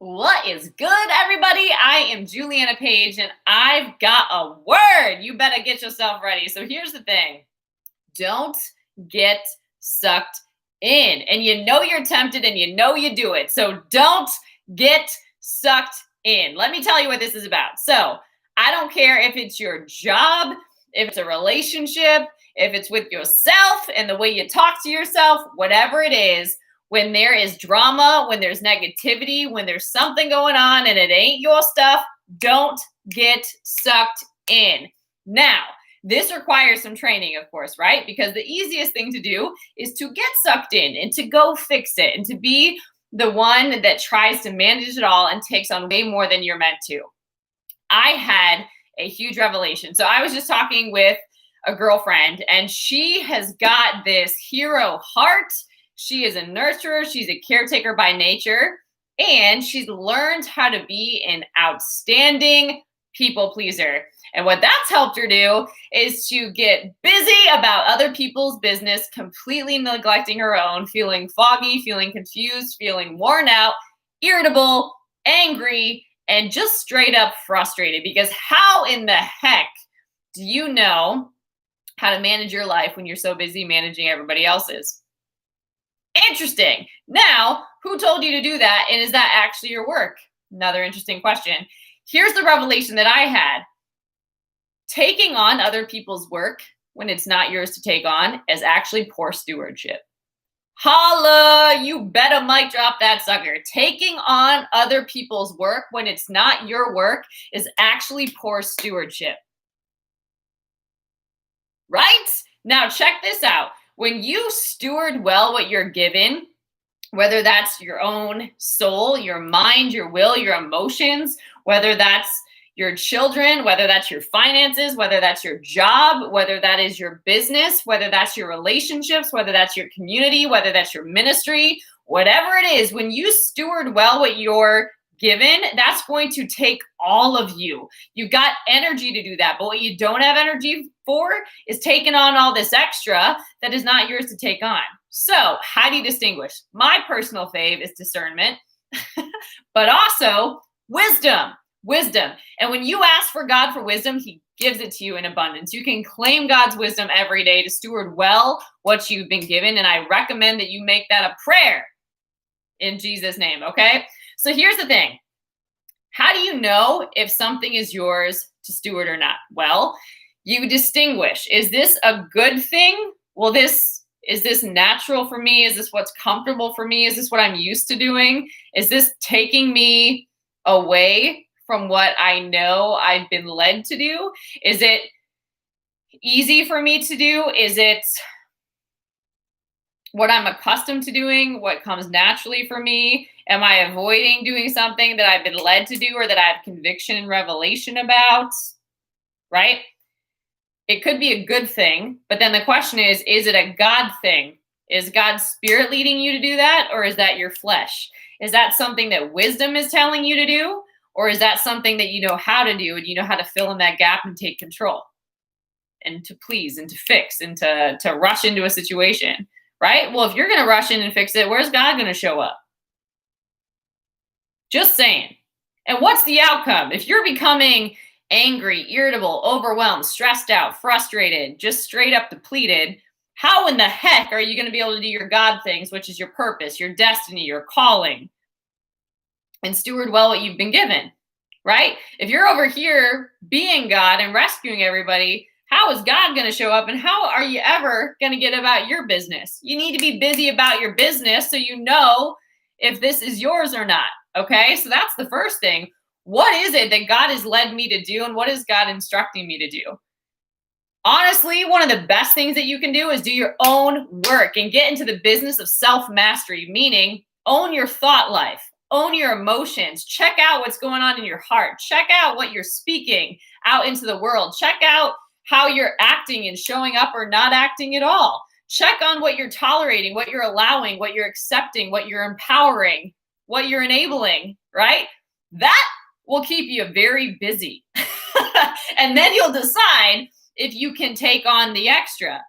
What is good, everybody? I am Juliana Page, and I've got a word. You better get yourself ready. So here's the thing. Don't get sucked in. And you know you're tempted and you know you do it. So don't get sucked in. Let me tell you what this is about. So I don't care if it's your job, if it's a relationship, if it's with yourself and the way you talk to yourself, whatever it is. When there is drama, when there's negativity, when there's something going on and it ain't your stuff, don't get sucked in. Now, this requires some training, of course, right? Because the easiest thing to do is to get sucked in and to go fix it and to be the one that tries to manage it all and takes on way more than you're meant to. I had a huge revelation. So I was just talking with a girlfriend and she has got this hero heart. She is a nurturer. She's a caretaker by nature, and she's learned how to be an outstanding people pleaser. And what that's helped her do is to get busy about other people's business, completely neglecting her own, feeling foggy, feeling confused, feeling worn out, irritable, angry, and just straight up frustrated. Because how in the heck do you know how to manage your life when you're so busy managing everybody else's? Interesting. Now, who told you to do that? And is that actually your work? Another interesting question. Here's the revelation that I had. Taking on other people's work when it's not yours to take on is actually poor stewardship. Holla, you better mic drop that sucker. Taking on other people's work when it's not your work is actually poor stewardship. Right? Now, check this out. When you steward well what you're given, whether that's your own soul, your mind, your will, your emotions, whether that's your children, whether that's your finances, whether that's your job, whether that is your business, whether that's your relationships, whether that's your community, whether that's your ministry, whatever it is, when you steward well what you're given, that's going to take all of you. You've got energy to do that, but what you don't have energy for is taking on all this extra that is not yours to take on. So how do you distinguish? My personal fave is discernment, but also wisdom. And when you ask for God for wisdom, he gives it to you in abundance. You can claim God's wisdom every day to steward well what you've been given. And I recommend that you make that a prayer in Jesus' name, okay? So here's the thing. How do you know if something is yours to steward or not? Well, you distinguish. Is this a good thing? Well, is this natural for me? Is this what's comfortable for me? Is this what I'm used to doing? Is this taking me away from what I know I've been led to do? Is it easy for me to do? Is it what I'm accustomed to doing, what comes naturally for me? Am I avoiding doing something that I've been led to do or that I have conviction and revelation about? Right? It could be a good thing, but then the question is it a God thing? Is God's spirit leading you to do that, or is that your flesh? Is that something that wisdom is telling you to do, or is that something that you know how to do and you know how to fill in that gap and take control and to please and to fix and to rush into a situation? Right? Well, if you're going to rush in and fix it, where's God going to show up? Just saying. And what's the outcome? If you're becoming angry, irritable, overwhelmed, stressed out, frustrated, just straight up depleted, how in the heck are you going to be able to do your God things, which is your purpose, your destiny, your calling, and steward well what you've been given? Right? If you're over here being God and rescuing everybody, how is God going to show up, and how are you ever going to get about your business? You need to be busy about your business so you know if this is yours or not. Okay, so that's the first thing. What is it that God has led me to do, and what is God instructing me to do? Honestly, one of the best things that you can do is do your own work and get into the business of self-mastery, meaning own your thought life, own your emotions, check out what's going on in your heart, check out what you're speaking out into the world, check out how you're acting and showing up or not acting at all. Check on what you're tolerating, what you're allowing, what you're accepting, what you're empowering, what you're enabling, right? That will keep you very busy. And then you'll decide if you can take on the extra,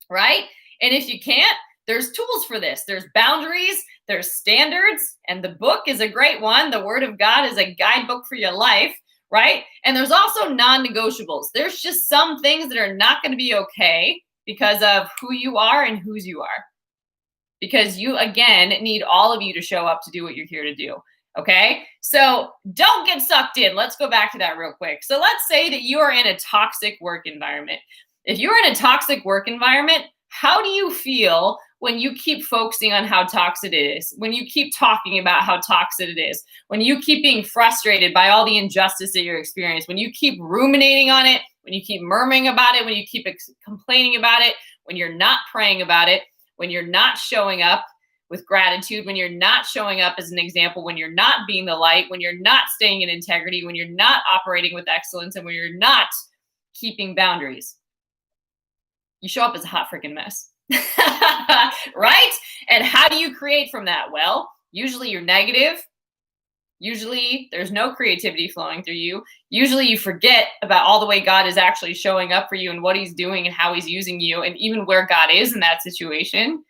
right? And if you can't, There's tools for this. There's boundaries, there's standards, and the book is a great one. The Word of God is a guidebook for your life, right? And there's also non-negotiables. There's just some things that are not going to be okay because of who you are and whose you are. Because you, again, need all of you to show up to do what you're here to do. Okay, so don't get sucked in. Let's go back to that real quick. So let's say that you are in a toxic work environment. If you're in a toxic work environment, how do you feel when you keep focusing on how toxic it is? When you keep talking about how toxic it is? When you keep being frustrated by all the injustice that you're experiencing? When you keep ruminating on it? When you keep murmuring about it? When you keep complaining about it? When you're not praying about it? When you're not showing up with gratitude, when you're not showing up as an example, when you're not being the light, when you're not staying in integrity, when you're not operating with excellence, and when you're not keeping boundaries, you show up as a hot freaking mess, right? And how do you create from that? Well, usually you're negative. Usually there's no creativity flowing through you. Usually you forget about all the way God is actually showing up for you and what he's doing and how he's using you and even where God is in that situation.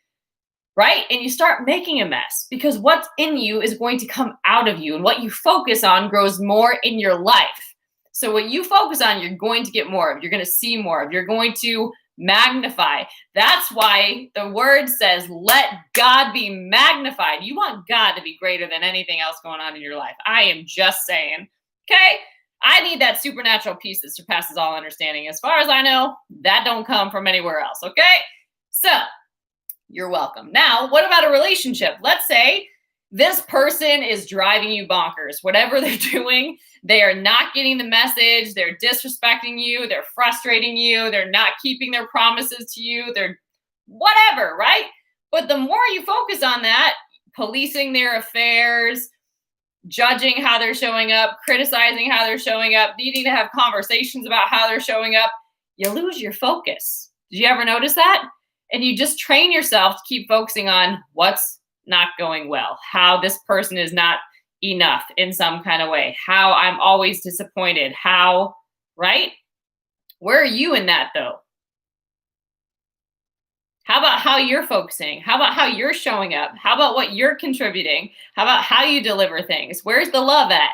Right? And you start making a mess because what's in you is going to come out of you, and what you focus on grows more in your life. So what you focus on, you're going to get more of, you're going to see more of, you're going to magnify. That's why the word says, let God be magnified. You want God to be greater than anything else going on in your life. I am just saying, okay? I need that supernatural peace that surpasses all understanding. As far as I know, that don't come from anywhere else, okay? So, you're welcome. Now, what about a relationship? Let's say this person is driving you bonkers. Whatever they're doing, they are not getting the message. They're disrespecting you. They're frustrating you. They're not keeping their promises to you. They're whatever, right? But the more you focus on that, policing their affairs, judging how they're showing up, criticizing how they're showing up, needing to have conversations about how they're showing up, you lose your focus. Did you ever notice that? And you just train yourself to keep focusing on what's not going well, how this person is not enough in some kind of way, how I'm always disappointed, how, right? Where are you in that though? How about how you're focusing? How about how you're showing up? How about what you're contributing? How about how you deliver things? Where's the love at,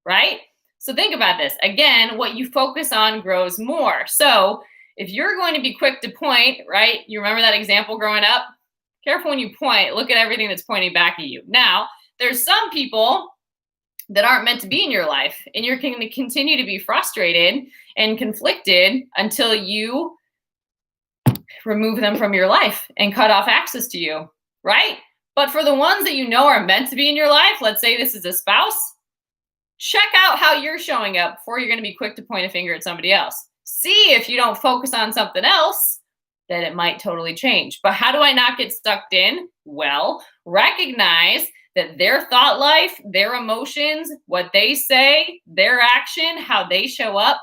right? So think about this. Again, what you focus on grows more. So if you're going to be quick to point, right? You remember that example growing up? Careful when you point. Look at everything that's pointing back at you. Now, there's some people that aren't meant to be in your life, and you're going to continue to be frustrated and conflicted until you remove them from your life and cut off access to you, right? But for the ones that you know are meant to be in your life, let's say this is a spouse, check out how you're showing up before you're going to be quick to point a finger at somebody else. See if you don't focus on something else, then it might totally change. But how do I not get stuck in? Well, recognize that their thought life, their emotions, what they say, their action, how they show up,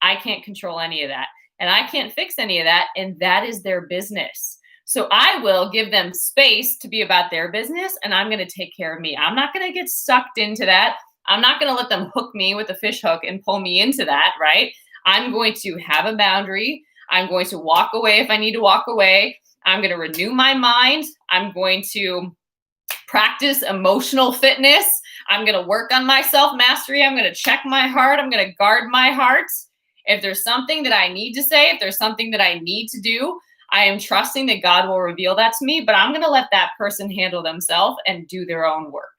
I can't control any of that. And I can't fix any of that. And that is their business. So I will give them space to be about their business, and I'm going to take care of me. I'm not going to get sucked into that. I'm not going to let them hook me with a fish hook and pull me into that, right? I'm going to have a boundary. I'm going to walk away if I need to walk away. I'm going to renew my mind. I'm going to practice emotional fitness. I'm going to work on my self-mastery. I'm going to check my heart. I'm going to guard my heart. If there's something that I need to say, if there's something that I need to do, I am trusting that God will reveal that to me, but I'm going to let that person handle themselves and do their own work.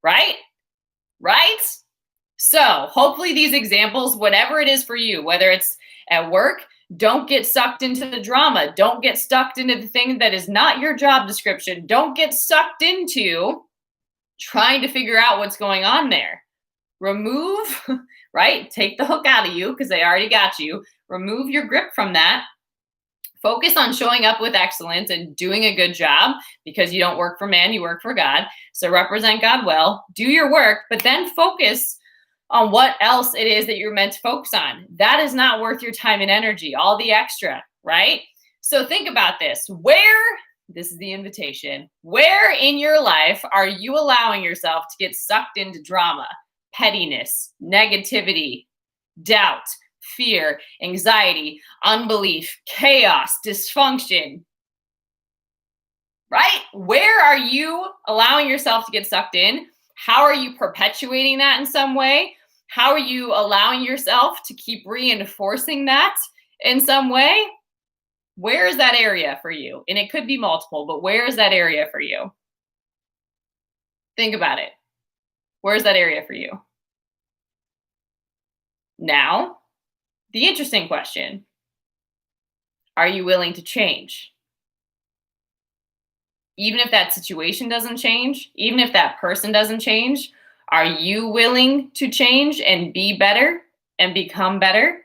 Right? Right? So hopefully these examples, whatever it is for you, whether it's at work, don't get sucked into the drama. Don't get sucked into the thing that is not your job description. Don't get sucked into trying to figure out what's going on there. Remove, right? Take the hook out of you because they already got you. Remove your grip from that. Focus on showing up with excellence and doing a good job, because you don't work for man, you work for God. So represent God well, do your work, but then focus on what else it is that you're meant to focus on. That is not worth your time and energy, all the extra, right? So think about this. This is the invitation. Where in your life are you allowing yourself to get sucked into drama, pettiness, negativity, doubt, fear, anxiety, unbelief, chaos, dysfunction? right? Where are you allowing yourself to get sucked in? How are you perpetuating that in some way? How are you allowing yourself to keep reinforcing that in some way? Where is that area for you? And it could be multiple, but where is that area for you? Think about it. Where's that area for you? Now, the interesting question, are you willing to change? Even if that situation doesn't change, even if that person doesn't change, are you willing to change and be better and become better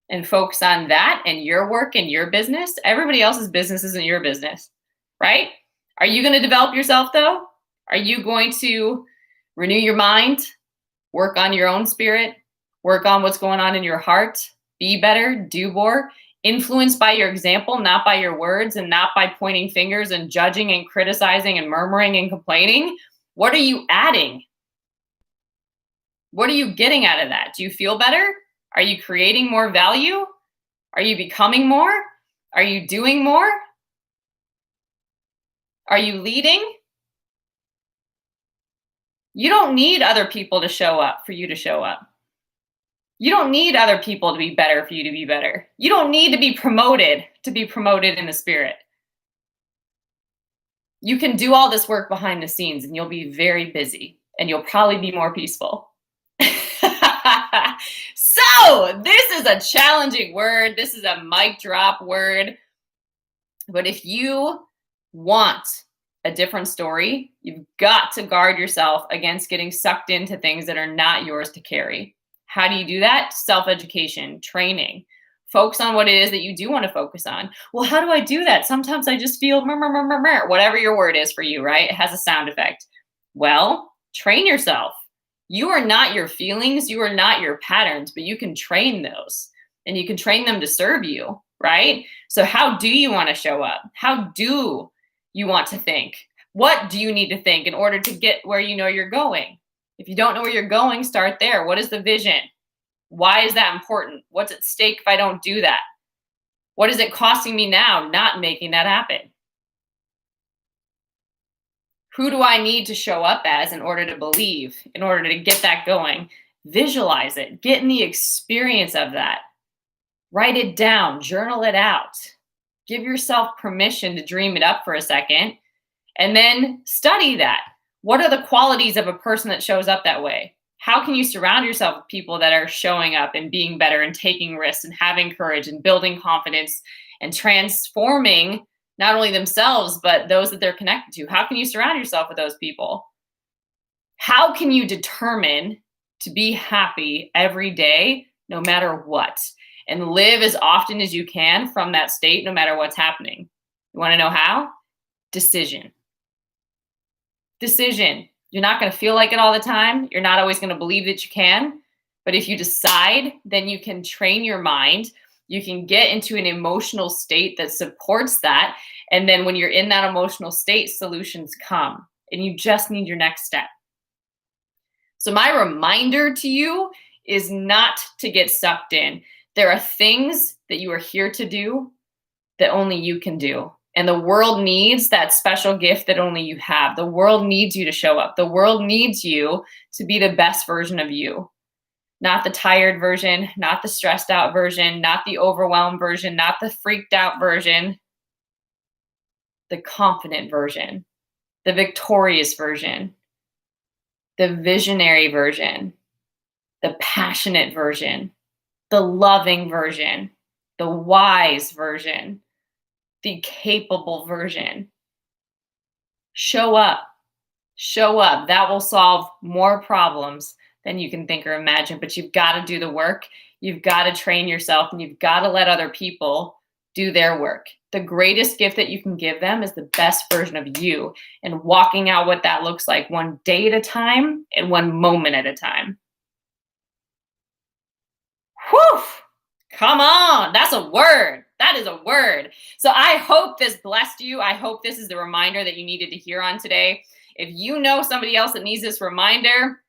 and focus on that and your work and your business? Everybody else's business isn't your business, right? Are you going to develop yourself though? Are you going to renew your mind, work on your own spirit, work on what's going on in your heart, be better, do more, influenced by your example, not by your words and not by pointing fingers and judging and criticizing and murmuring and complaining? What are you adding? What are you getting out of that? Do you feel better? Are you creating more value? Are you becoming more? Are you doing more? Are you leading? You don't need other people to show up for you to show up. You don't need other people to be better for you to be better. You don't need to be promoted in the spirit. You can do all this work behind the scenes and you'll be very busy and you'll probably be more peaceful. So this is a challenging word. This is a mic drop word. But if you want a different story, you've got to guard yourself against getting sucked into things that are not yours to carry. How do you do that? Self-education, training. Focus on what it is that you do want to focus on. Well, how do I do that? Sometimes I just feel whatever your word is for you, right? It has a sound effect. Well, train yourself. You are not your feelings. You are not your patterns, but you can train those and you can train them to serve you, right? So how do you want to show up? How do you want to think? What do you need to think in order to get where you know you're going? If you don't know where you're going, start there. What is the vision? Why is that important? What's at stake if I don't do that? What is it costing me now not making that happen? Who do I need to show up as in order to believe, in order to get that going? Visualize it. Get in the experience of that. Write it down. Journal it out. Give yourself permission to dream it up for a second and then study that. What are the qualities of a person that shows up that way? How can you surround yourself with people that are showing up and being better and taking risks and having courage and building confidence and transforming not only themselves, but those that they're connected to? How can you surround yourself with those people? How can you determine to be happy every day, no matter what, and live as often as you can from that state, no matter what's happening? You want to know how? Decision. Decision. You're not going to feel like it all the time. You're not always going to believe that you can. But if you decide, then you can train your mind. You can get into an emotional state that supports that. And then when you're in that emotional state, solutions come. And you just need your next step. So my reminder to you is not to get sucked in. There are things that you are here to do that only you can do. And the world needs that special gift that only you have. The world needs you to show up. The world needs you to be the best version of you. Not the tired version, not the stressed out version, not the overwhelmed version, not the freaked out version. The confident version, the victorious version, the visionary version, the passionate version, the loving version, the wise version, the capable version. Show up. Show up. That will solve more problems than you can think or imagine, but you've got to do the work. You've got to train yourself and you've got to let other people do their work. The greatest gift that you can give them is the best version of you and walking out what that looks like one day at a time and one moment at a time. Whew! Come on. That's a word. That is a word. So I hope this blessed you. I hope this is the reminder that you needed to hear on today. If you know somebody else that needs this reminder,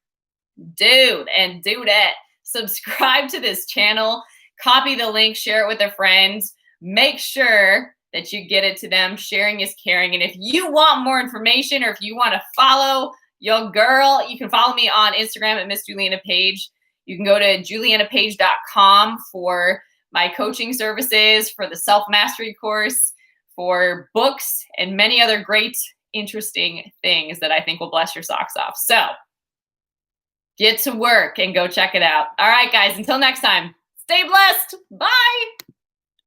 do that. Subscribe to this channel, copy the link, share it with a friend. Make sure that you get it to them. Sharing is caring. And if you want more information, or if you want to follow your girl, you can follow me on Instagram at Miss Juliana Page. You can go to julianapage.com for my coaching services, for the self-mastery course, for books, and many other great, interesting things that I think will bless your socks off. So get to work and go check it out. All right, guys, until next time, stay blessed. Bye.